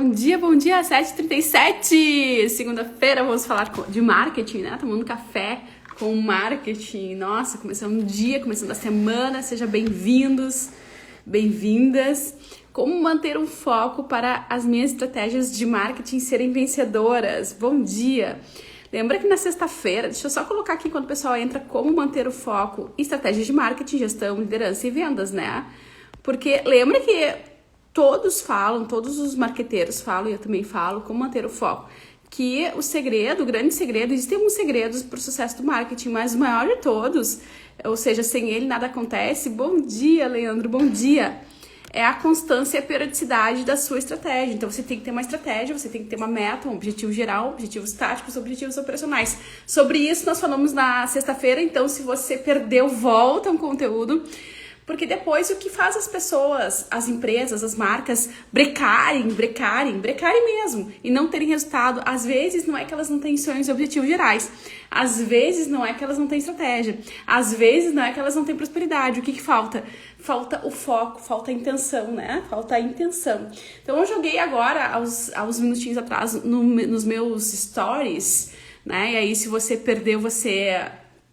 bom dia, 7h37. Segunda-feira vamos falar de marketing, né? Tomando café com marketing. Nossa, começando o dia, começando a semana. Sejam bem-vindos, bem-vindas. Como manter um foco para as minhas estratégias de marketing serem vencedoras? Bom dia! Lembra que na sexta-feira, deixa eu só colocar aqui quando o pessoal entra, como manter o foco em estratégias de marketing, gestão, liderança e vendas, né? Porque lembra que todos os marqueteiros falam, e eu também falo, como manter o foco. Que o segredo, o grande segredo, existem alguns segredos para o sucesso do marketing, mas o maior de todos, ou seja, sem ele nada acontece. Bom dia, Leandro, bom dia! É a constância e a periodicidade da sua estratégia. Então, você tem que ter uma estratégia, você tem que ter uma meta, um objetivo geral, objetivos táticos, objetivos operacionais. Sobre isso, nós falamos na sexta-feira. Então, se você perdeu, volta um conteúdo. Porque depois, o que faz as pessoas, as empresas, as marcas brecarem mesmo e não terem resultado, às vezes não é que elas não têm sonhos e objetivos gerais. Às vezes não é que elas não têm estratégia. Às vezes não é que elas não têm prosperidade. O que falta? Falta o foco, falta a intenção, né? Falta a intenção. Então, eu joguei agora, aos minutinhos atrás, nos meus stories, né? E aí, se você perdeu, você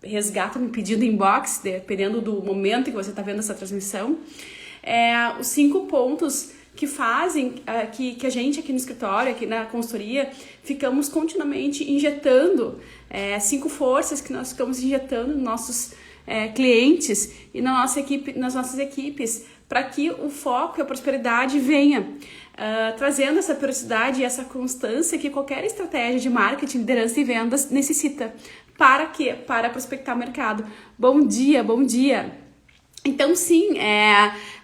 resgata me pedindo inbox, dependendo do momento que você está vendo essa transmissão. Os 5 pontos que fazem que a gente aqui no escritório, aqui na consultoria, ficamos continuamente injetando 5 forças que nós ficamos injetando nos nossos clientes e nas nossas equipes, para que o foco e a prosperidade venha. Trazendo essa periodicidade e essa constância que qualquer estratégia de marketing, liderança e vendas necessita. Para quê? Para prospectar o mercado. Bom dia, bom dia! Então, sim,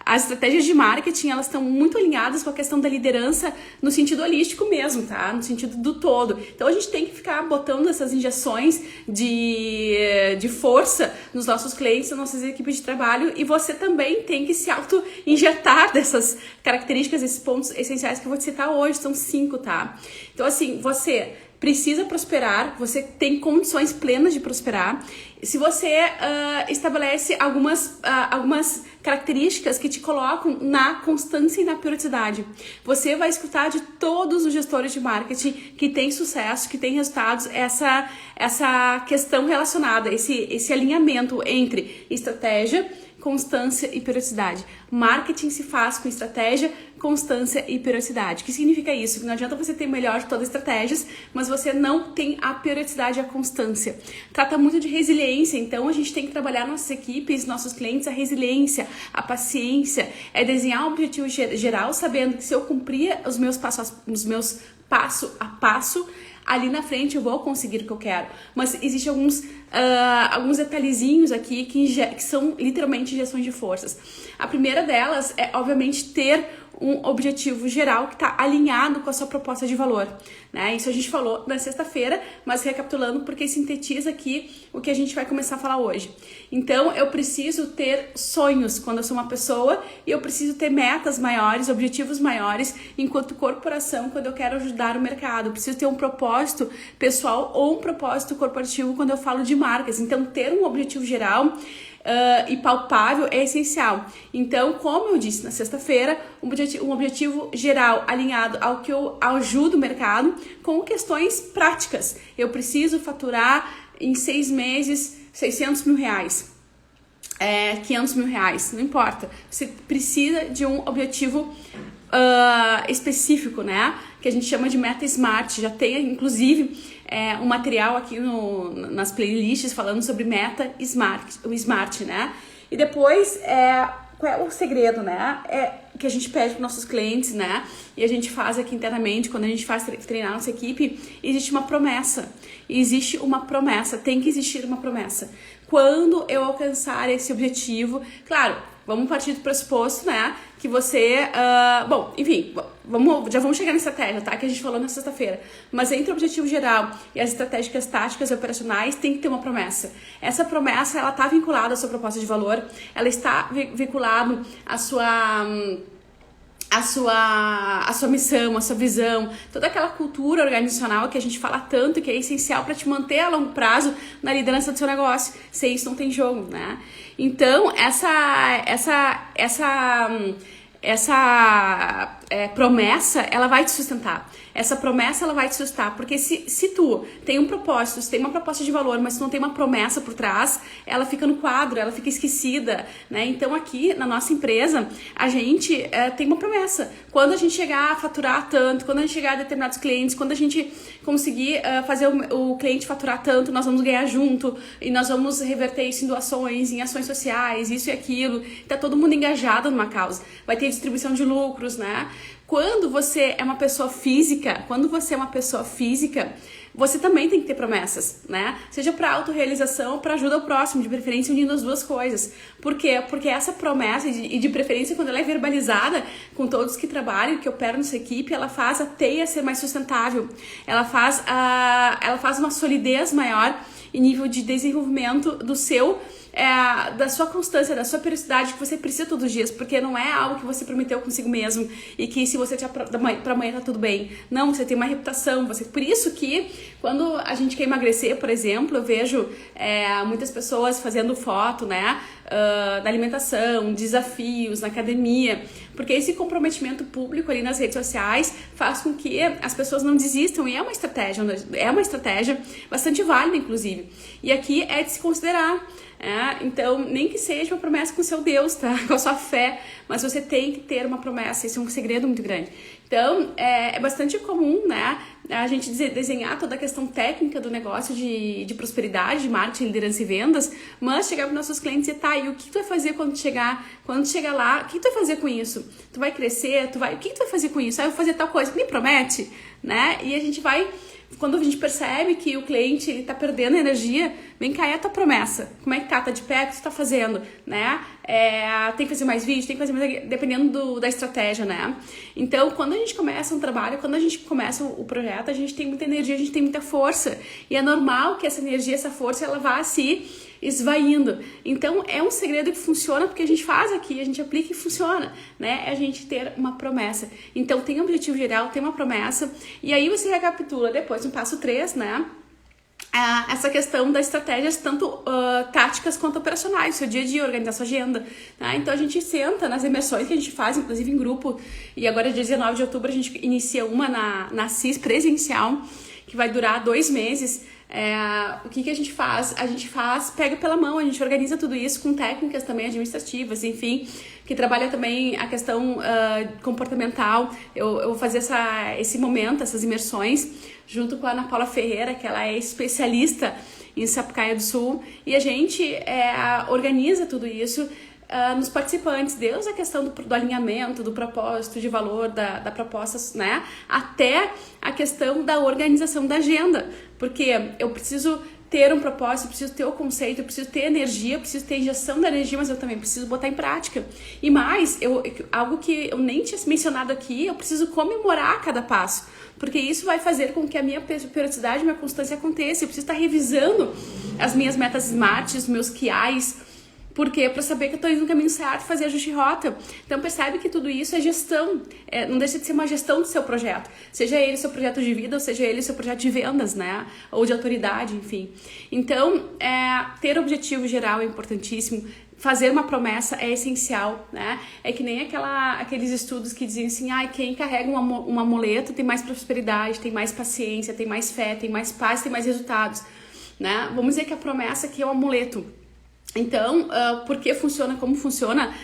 as estratégias de marketing, elas estão muito alinhadas com a questão da liderança no sentido holístico mesmo, tá? No sentido do todo. Então, a gente tem que ficar botando essas injeções de força nos nossos clientes, nas nossas equipes de trabalho, e você também tem que se auto-injetar dessas características, esses pontos essenciais que eu vou te citar hoje, são 5, tá? Então, assim, você precisa prosperar, você tem condições plenas de prosperar. Se você estabelece algumas características que te colocam na constância e na periodicidade, você vai escutar de todos os gestores de marketing que têm sucesso, que têm resultados, essa questão relacionada, esse alinhamento entre estratégia, constância e periodicidade. Marketing se faz com estratégia, constância e periodicidade. O que significa isso? Que não adianta você ter melhor de todas as estratégias, mas você não tem a periodicidade e a constância. Trata muito de resiliência, então a gente tem que trabalhar nossas equipes, nossos clientes, a resiliência, a paciência, desenhar um objetivo geral, sabendo que se eu cumprir os meus passo a passo, ali na frente eu vou conseguir o que eu quero. Mas existem alguns detalhezinhos aqui que são literalmente injeções de forças. A primeira delas é, obviamente, ter um objetivo geral que está alinhado com a sua proposta de valor, né? Isso a gente falou na sexta-feira, mas recapitulando porque sintetiza aqui o que a gente vai começar a falar hoje. Então, eu preciso ter sonhos quando eu sou uma pessoa e eu preciso ter metas maiores, objetivos maiores enquanto corporação quando eu quero ajudar o mercado. Eu preciso ter um propósito pessoal ou um propósito corporativo quando eu falo de marcas. Então, ter um objetivo geral e palpável é essencial. Então, como eu disse na sexta-feira, um objetivo geral alinhado ao que eu ajudo o mercado com questões práticas. Eu preciso faturar em 6 meses 600 mil reais, 500 mil reais, não importa. Você precisa de um objetivo específico, né? Que a gente chama de meta SMART. Já tem, inclusive, um material aqui nas playlists falando sobre meta SMART, o SMART, né? E depois, qual é o segredo, né? Que a gente pede para nossos clientes, né? E a gente faz aqui internamente, quando a gente faz treinar nossa equipe, existe uma promessa. Existe uma promessa, tem que existir uma promessa. Quando eu alcançar esse objetivo, claro, vamos partir do pressuposto, né? Que você... bom, enfim, já vamos chegar na estratégia, tá? Que a gente falou na sexta-feira. Mas entre o objetivo geral e as estratégicas táticas e operacionais, tem que ter uma promessa. Essa promessa, ela tá vinculada à sua proposta de valor, ela está vinculada à sua missão, a sua visão, toda aquela cultura organizacional que a gente fala tanto, que é essencial para te manter a longo prazo na liderança do seu negócio. Sem isso não tem jogo, né? Então, essa promessa, ela vai te sustentar. Essa promessa, ela vai te sustentar, porque se tu tem um propósito, se tem uma proposta de valor, mas tu não tem uma promessa por trás, ela fica no quadro, ela fica esquecida, né? Então aqui na nossa empresa, a gente tem uma promessa. Quando a gente chegar a faturar tanto, quando a gente chegar a determinados clientes, quando a gente conseguir fazer o cliente faturar tanto, nós vamos ganhar junto e nós vamos reverter isso em doações, em ações sociais, isso e aquilo. Tá todo mundo engajado numa causa. Vai ter distribuição de lucros, né? Quando você é uma pessoa física, você também tem que ter promessas, né? Seja para autorrealização ou para ajuda ao próximo, de preferência unindo as duas coisas. Por quê? Porque essa promessa, e de preferência quando ela é verbalizada com todos que trabalham, que operam nessa equipe, ela faz a teia ser mais sustentável. Ela faz uma solidez maior em nível de desenvolvimento do seu da sua constância, da sua periodicidade que você precisa todos os dias, porque não é algo que você prometeu consigo mesmo e que se você tiver pra amanhã tá tudo bem. Não, você tem uma reputação, por isso que quando a gente quer emagrecer, por exemplo, eu vejo muitas pessoas fazendo foto, né, da alimentação, desafios na academia, porque esse comprometimento público ali nas redes sociais faz com que as pessoas não desistam e é uma estratégia bastante válida, inclusive. E aqui é de se considerar. Então, nem que seja uma promessa com o seu Deus, tá? Com a sua fé, mas você tem que ter uma promessa, esse é um segredo muito grande. Então, é bastante comum, né, a gente desenhar toda a questão técnica do negócio de prosperidade, de marketing, liderança e vendas, mas chegar para os nossos clientes e e o que tu vai fazer quando chegar lá, o que tu vai fazer com isso? Tu vai crescer, o que tu vai fazer com isso? Eu vou fazer tal coisa, me promete, né? E a gente vai... Quando a gente percebe que o cliente ele tá perdendo energia, vem cá, é a tua promessa. Como é que tá? Tá de pé? O que tu tá fazendo? Né? Tem que fazer mais vídeo, tem que fazer mais... Dependendo da estratégia, né? Então, quando a gente começa um trabalho, quando a gente começa o projeto, a gente tem muita energia, a gente tem muita força. E é normal que essa energia, essa força, ela vá se esvaindo. Então, é um segredo que funciona porque a gente faz aqui, a gente aplica e funciona, né? É a gente ter uma promessa. Então, tem um objetivo geral, tem uma promessa, e aí você recapitula depois no passo 3, né? Essa questão das estratégias, tanto táticas quanto operacionais, seu dia a dia, organizar sua agenda. Tá? Então a gente senta nas imersões que a gente faz, inclusive em grupo, e agora dia 19 de outubro a gente inicia uma na CIS presencial, que vai durar 2 meses. O que a gente faz? A gente pega pela mão, a gente organiza tudo isso com técnicas também administrativas, enfim, que trabalha também a questão comportamental. Eu vou fazer esse momento, essas imersões, junto com a Ana Paula Ferreira, que ela é especialista em Sapucaia do Sul, e a gente organiza tudo isso nos participantes, desde a questão do alinhamento, do propósito, de valor da proposta, né, até a questão da organização da agenda, porque eu preciso ter um propósito, eu preciso ter o conceito, eu preciso ter energia, eu preciso ter injeção da energia, mas eu também preciso botar em prática. E mais, algo que eu nem tinha mencionado aqui, eu preciso comemorar cada passo, porque isso vai fazer com que a minha periodicidade, minha constância aconteça. Eu preciso estar revisando as minhas metas SMART, os meus KIs. Por quê? Para saber que eu estou indo no caminho certo, fazer ajuste de rota. Então percebe que tudo isso é gestão, não deixa de ser uma gestão do seu projeto. Seja ele seu projeto de vida, ou seja ele seu projeto de vendas, né? Ou de autoridade, enfim. Então, ter objetivo geral é importantíssimo. Fazer uma promessa é essencial, né? É que nem aqueles estudos que dizem assim, quem carrega um amuleto tem mais prosperidade, tem mais paciência, tem mais fé, tem mais paz, tem mais resultados, né? Vamos dizer que a promessa aqui é o amuleto. Então, por que funciona, como funciona,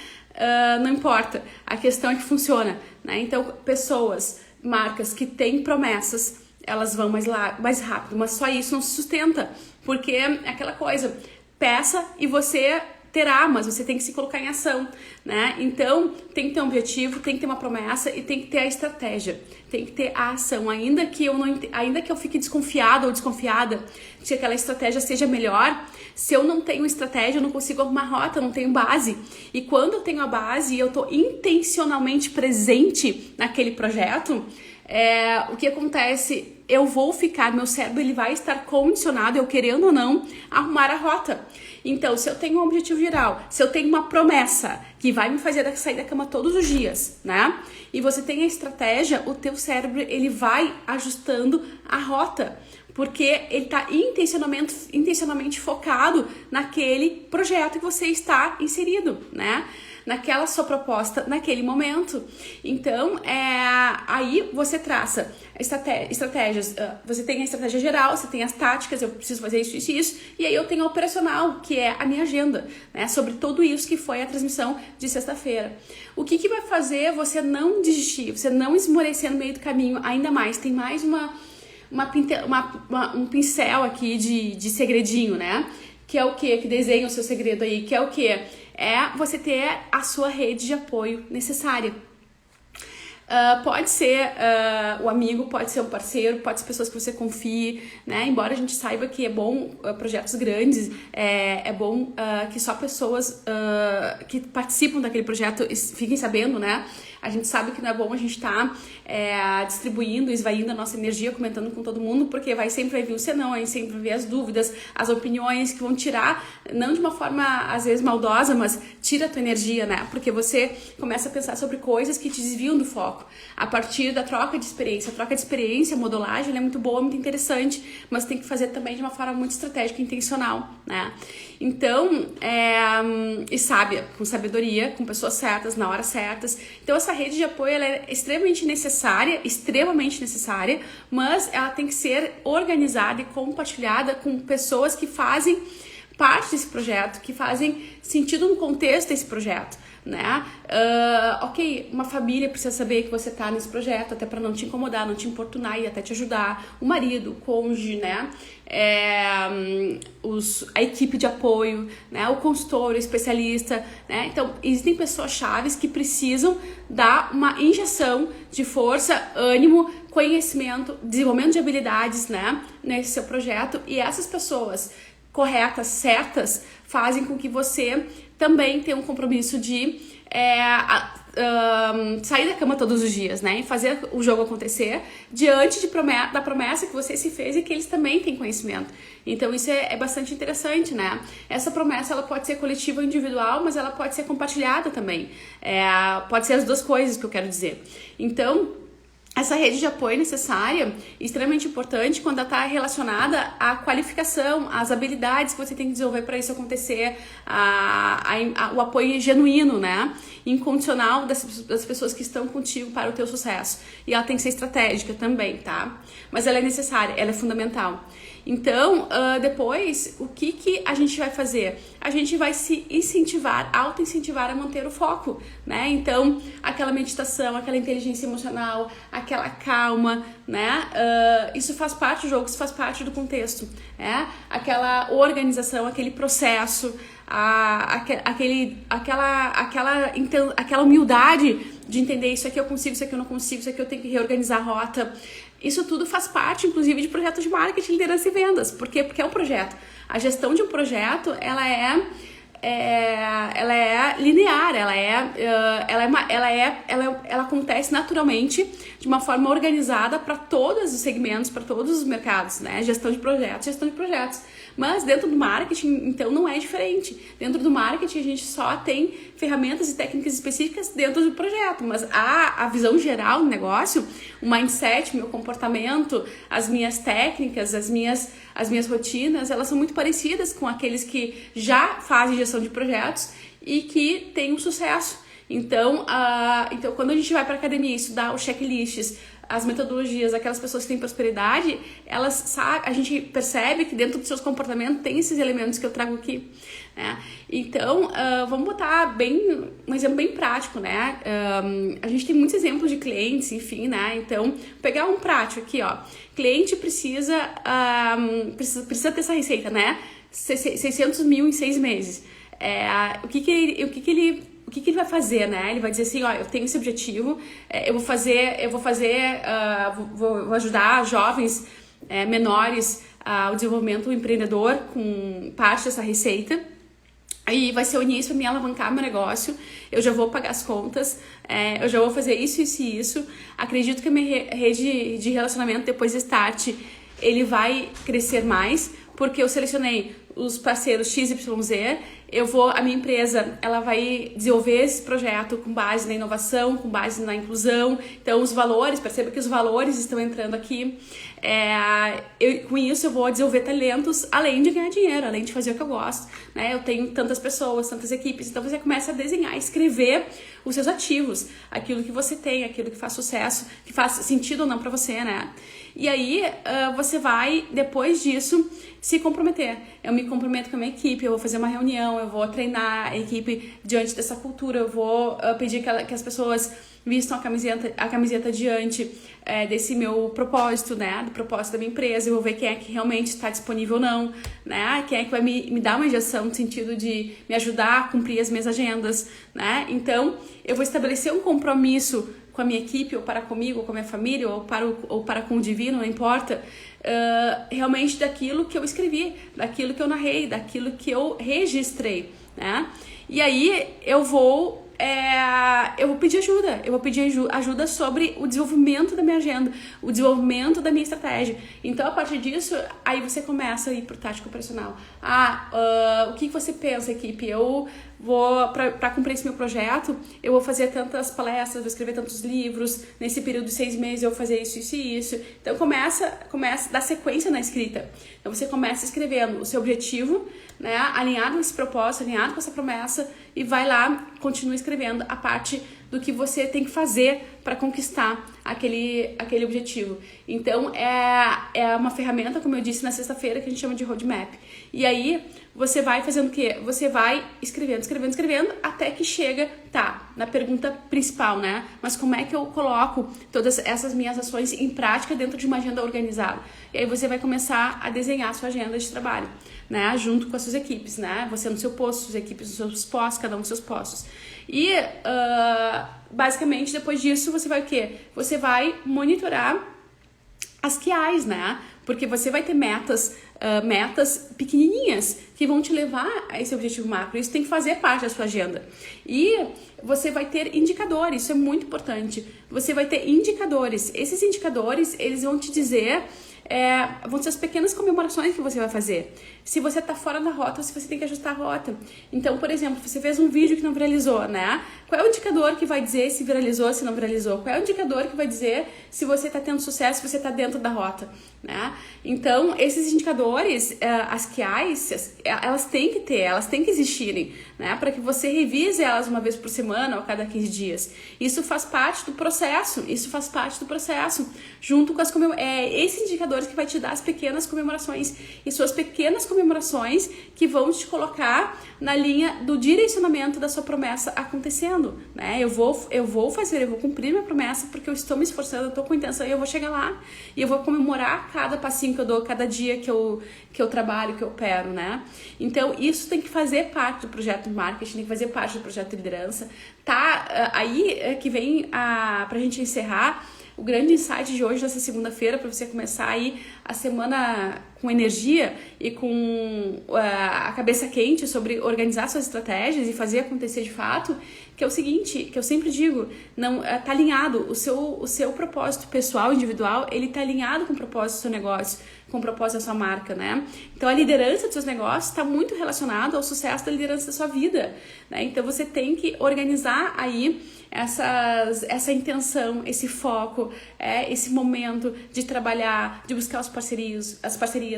não importa. A questão é que funciona, né? Então, pessoas, marcas que têm promessas, elas vão mais rápido, mas só isso não se sustenta, porque é aquela coisa, peça e você terá, mas você tem que se colocar em ação, né? Então, tem que ter um objetivo, tem que ter uma promessa e tem que ter a estratégia, tem que ter a ação, ainda que eu fique desconfiada ou desconfiada de que aquela estratégia seja melhor. Se eu não tenho estratégia, eu não consigo arrumar rota, eu não tenho base. E quando eu tenho a base e eu tô intencionalmente presente naquele projeto, o que acontece? Meu cérebro ele vai estar condicionado, eu querendo ou não, a arrumar a rota. Então, se eu tenho um objetivo geral, se eu tenho uma promessa que vai me fazer sair da cama todos os dias, né? E você tem a estratégia, o teu cérebro ele vai ajustando a rota, porque ele está intencionalmente focado naquele projeto que você está inserido, né? naquela sua proposta, naquele momento. Então, aí você traça estratégias, você tem a estratégia geral, você tem as táticas, eu preciso fazer isso, isso e isso, e aí eu tenho a operacional, que é a minha agenda, né, sobre tudo isso que foi a transmissão de sexta-feira. O que vai fazer você não desistir, você não esmorecer no meio do caminho ainda mais? Tem mais um pincel aqui de segredinho, né? Que é o quê? Que desenha o seu segredo aí, que é o quê? É você ter a sua rede de apoio necessária. Pode ser o amigo, pode ser um parceiro, pode ser pessoas que você confie, né? Embora a gente saiba que é bom projetos grandes, é bom que só pessoas que participam daquele projeto fiquem sabendo, né? A gente sabe que não é bom a gente estar distribuindo, esvaindo a nossa energia, comentando com todo mundo, porque sempre vai vir o senão, aí sempre vai vir as dúvidas, as opiniões que vão tirar, não de uma forma às vezes maldosa, mas tira a tua energia, né? Porque você começa a pensar sobre coisas que te desviam do foco. A partir da troca de experiência. A troca de experiência, a modelagem, ela é muito boa, muito interessante, mas tem que fazer também de uma forma muito estratégica e intencional, né? Então, e sábia, com sabedoria, com pessoas certas, na hora certas. Então, essa rede de apoio, ela é extremamente necessária, mas ela tem que ser organizada e compartilhada com pessoas que fazem parte desse projeto, que fazem sentido no contexto desse projeto, né? Ok, uma família precisa saber que você tá nesse projeto, até para não te incomodar, não te importunar e até te ajudar. O marido, o cônjuge, né? A equipe de apoio, né? O consultor, o especialista, né? Então, existem pessoas chaves que precisam dar uma injeção de força, ânimo, conhecimento, desenvolvimento de habilidades, né? Nesse seu projeto, e essas pessoas corretas, certas, fazem com que você também tenha um compromisso de sair da cama todos os dias, né? E fazer o jogo acontecer diante da promessa que você se fez e que eles também têm conhecimento. Então isso é bastante interessante, né? Essa promessa, ela pode ser coletiva ou individual, mas ela pode ser compartilhada também. Pode ser as duas coisas que eu quero dizer. Então, essa rede de apoio necessária, extremamente importante quando ela está relacionada à qualificação, às habilidades que você tem que desenvolver para isso acontecer, o apoio genuíno, né? Incondicional das pessoas que estão contigo para o teu sucesso. E ela tem que ser estratégica também, tá? Mas ela é necessária, ela é fundamental. Então, depois, o que a gente vai fazer? A gente vai se incentivar, auto-incentivar a manter o foco, né? Então, aquela meditação, aquela inteligência emocional, aquela calma, né? Isso faz parte do jogo, isso faz parte do contexto, né? Aquela organização, aquele processo, aquela humildade de entender isso aqui eu consigo, isso aqui eu não consigo, isso aqui eu tenho que reorganizar a rota. Isso tudo faz parte, inclusive, de projetos de marketing, liderança e vendas. Por quê? Porque é um projeto. A gestão de um projeto, ela é linear, ela acontece naturalmente de uma forma organizada para todos os segmentos, para todos os mercados, né? Gestão de projetos. Mas dentro do marketing, então, não é diferente. Dentro do marketing, a gente só tem ferramentas e técnicas específicas dentro do projeto, mas a visão geral do negócio, o mindset, meu comportamento, as minhas técnicas, as minhas rotinas, elas são muito parecidas com aqueles que já fazem gestão de projetos e que têm um sucesso. Então, quando a gente vai para a academia estudar os checklists, as metodologias, aquelas pessoas que têm prosperidade, a gente percebe que dentro dos seus comportamentos tem esses elementos que eu trago aqui, né? Então, vamos botar um exemplo bem prático, né? A gente tem muitos exemplos de clientes, enfim, né? Então, pegar um prático aqui, ó. Cliente precisa ter essa receita, né? 600 mil em 6 meses. O que ele vai fazer, né? Ele vai dizer assim, ó, eu tenho esse objetivo, vou ajudar jovens menores ao desenvolvimento empreendedor com parte dessa receita. Aí vai ser o início para me alavancar meu negócio, eu já vou pagar as contas, eu já vou fazer isso, isso e isso. Acredito que a minha rede de relacionamento depois do start, ele vai crescer mais, porque eu selecionei os parceiros XYZ, a minha empresa, ela vai desenvolver esse projeto com base na inovação, com base na inclusão. Então, os valores, perceba que os valores estão entrando aqui. Com isso, eu vou desenvolver talentos, além de ganhar dinheiro, além de fazer o que eu gosto, né? Eu tenho tantas pessoas, tantas equipes. Então, você começa a desenhar, escrever os seus ativos, aquilo que você tem, aquilo que faz sucesso, que faz sentido ou não pra você, né? E aí, você vai, depois disso, se comprometer. Eu me comprometo com a minha equipe, eu vou fazer uma reunião, eu vou treinar a equipe diante dessa cultura, eu vou pedir que as pessoas vistam a camiseta diante desse meu propósito, né? Do propósito da minha empresa. Eu vou ver quem é que realmente está disponível ou não, né? Quem é que vai me dar uma injeção no sentido de me ajudar a cumprir as minhas agendas, né? Então, eu vou estabelecer um compromisso com a minha equipe, ou para comigo, ou com a minha família, ou para com o divino, não importa, realmente daquilo que eu escrevi, daquilo que eu narrei, daquilo que eu registrei, né? E aí eu vou pedir ajuda, ajuda sobre o desenvolvimento da minha agenda, o desenvolvimento da minha estratégia. Então, a partir disso, aí você começa a ir pro tático operacional. O que você pensa, equipe? Eu vou, para cumprir esse meu projeto, eu vou fazer tantas palestras, vou escrever tantos livros, nesse período de 6 meses eu vou fazer isso, isso e isso. Então, começa a dar sequência na escrita. Então, você começa escrevendo o seu objetivo, né, alinhado com esse propósito, alinhado com essa promessa, e vai lá, continua escrevendo a parte do que você tem que fazer para conquistar aquele objetivo. Então, é uma ferramenta, como eu disse na sexta-feira, que a gente chama de roadmap. E aí, você vai fazendo o quê? Você vai escrevendo, até que chega, na pergunta principal, né? Mas como é que eu coloco todas essas minhas ações em prática dentro de uma agenda organizada? E aí você vai começar a desenhar a sua agenda de trabalho, né? Junto com as suas equipes, né? Você no seu posto, suas equipes nos seus postos, cada um nos seus postos. E, basicamente, depois disso, você vai o quê? Você vai monitorar as KPIs, né? Porque você vai ter metas pequenininhas que vão te levar a esse objetivo macro. Isso tem que fazer parte da sua agenda. E você vai ter indicadores, isso é muito importante. Você vai ter indicadores. Esses indicadores, eles vão te dizer... vão ser as pequenas comemorações que você vai fazer. Se você está fora da rota, se você tem que ajustar a rota. Então, por exemplo, você fez um vídeo que não viralizou, né? Qual é o indicador que vai dizer se viralizou, se não viralizou? Qual é o indicador que vai dizer se você está tendo sucesso, se você está dentro da rota, né? Então, esses indicadores, as KPIs, elas têm que existirem, né? Para que você revise elas uma vez por semana ou a cada 15 dias. Isso faz parte do processo, junto com esses indicadores que vai te dar as pequenas comemorações. E suas pequenas comemorações que vão te colocar na linha do direcionamento da sua promessa acontecendo, né? Eu vou cumprir minha promessa porque eu estou me esforçando, eu estou com intenção e eu vou chegar lá. E eu vou comemorar cada passinho que eu dou, cada dia que eu trabalho, que eu opero, né? Então, isso tem que fazer parte do projeto de marketing, tem que fazer parte do projeto de liderança. Aí que vem pra gente encerrar o grande insight de hoje, dessa segunda-feira, para você começar aí a semana com energia e com a cabeça quente sobre organizar suas estratégias e fazer acontecer de fato, que é o seguinte, que eu sempre digo, não tá alinhado, o seu propósito pessoal, individual, ele tá alinhado com o propósito do seu negócio, com o propósito da sua marca, né? Então, a liderança dos seus negócios está muito relacionada ao sucesso da liderança da sua vida, né? Então, você tem que organizar aí essa intenção, esse foco, esse momento de trabalhar, de buscar as parcerias,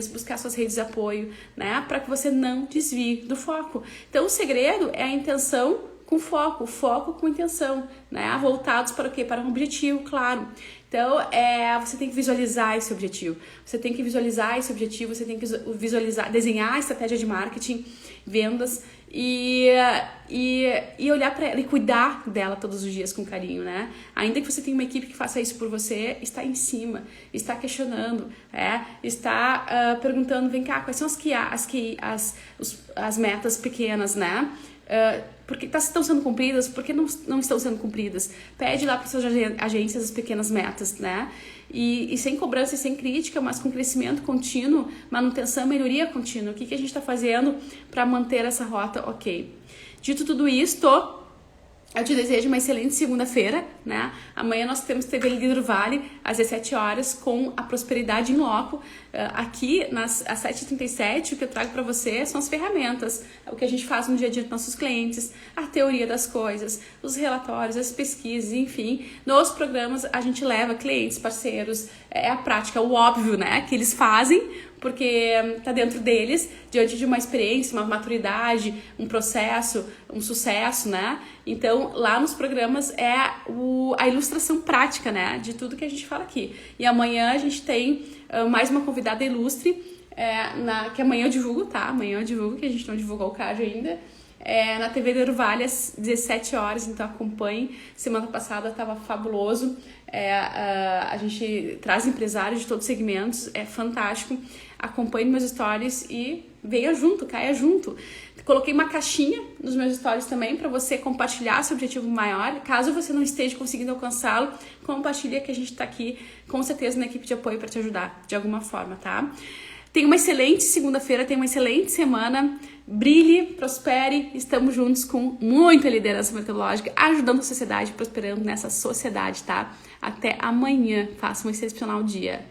buscar suas redes de apoio, né? Para que você não desvie do foco. Então, o segredo é a intenção com foco, foco com intenção, né? Voltados para o quê? Para um objetivo, claro. Então, você tem que visualizar esse objetivo. Você tem que visualizar, desenhar a estratégia de marketing, vendas e olhar para ela e cuidar dela todos os dias com carinho, né? Ainda que você tenha uma equipe que faça isso por você, está em cima, está questionando, está perguntando, vem cá, quais são as metas pequenas, né? Porque estão sendo cumpridas, por que não estão sendo cumpridas? Pede lá para suas agências as pequenas metas, né? E sem cobrança e sem crítica, mas com crescimento contínuo, manutenção, melhoria contínua. O que a gente está fazendo para manter essa rota ok? Dito tudo isto, eu te desejo uma excelente segunda-feira, né? Amanhã nós temos TV Líder Vale, às 17 horas, com a prosperidade em loco. Aqui, às 7h37, o que eu trago para você são as ferramentas, o que a gente faz no dia a dia dos nossos clientes, a teoria das coisas, os relatórios, as pesquisas, enfim. Nos programas, a gente leva clientes, parceiros, é a prática, o óbvio, né? Que eles fazem, porque tá dentro deles, diante de uma experiência, uma maturidade, um processo, um sucesso, né? Então, lá nos programas é a ilustração prática, né? De tudo que a gente fala aqui. E amanhã a gente tem mais uma convidada ilustre, que amanhã eu divulgo, tá? Amanhã eu divulgo, que a gente não divulgou o card ainda. Na TV Líder Vale, às 17 horas, então acompanhe. Semana passada estava fabuloso. A gente traz empresários de todos os segmentos, é fantástico. Acompanhe meus stories e venha junto, caia junto. Coloquei uma caixinha nos meus stories também para você compartilhar seu objetivo maior. Caso você não esteja conseguindo alcançá-lo, compartilha, que a gente está aqui com certeza na equipe de apoio para te ajudar de alguma forma, tá? Tenha uma excelente segunda-feira, tenha uma excelente semana. Brilhe, prospere, estamos juntos com muita liderança metodológica, ajudando a sociedade, prosperando nessa sociedade, tá? Até amanhã, faça um excepcional dia.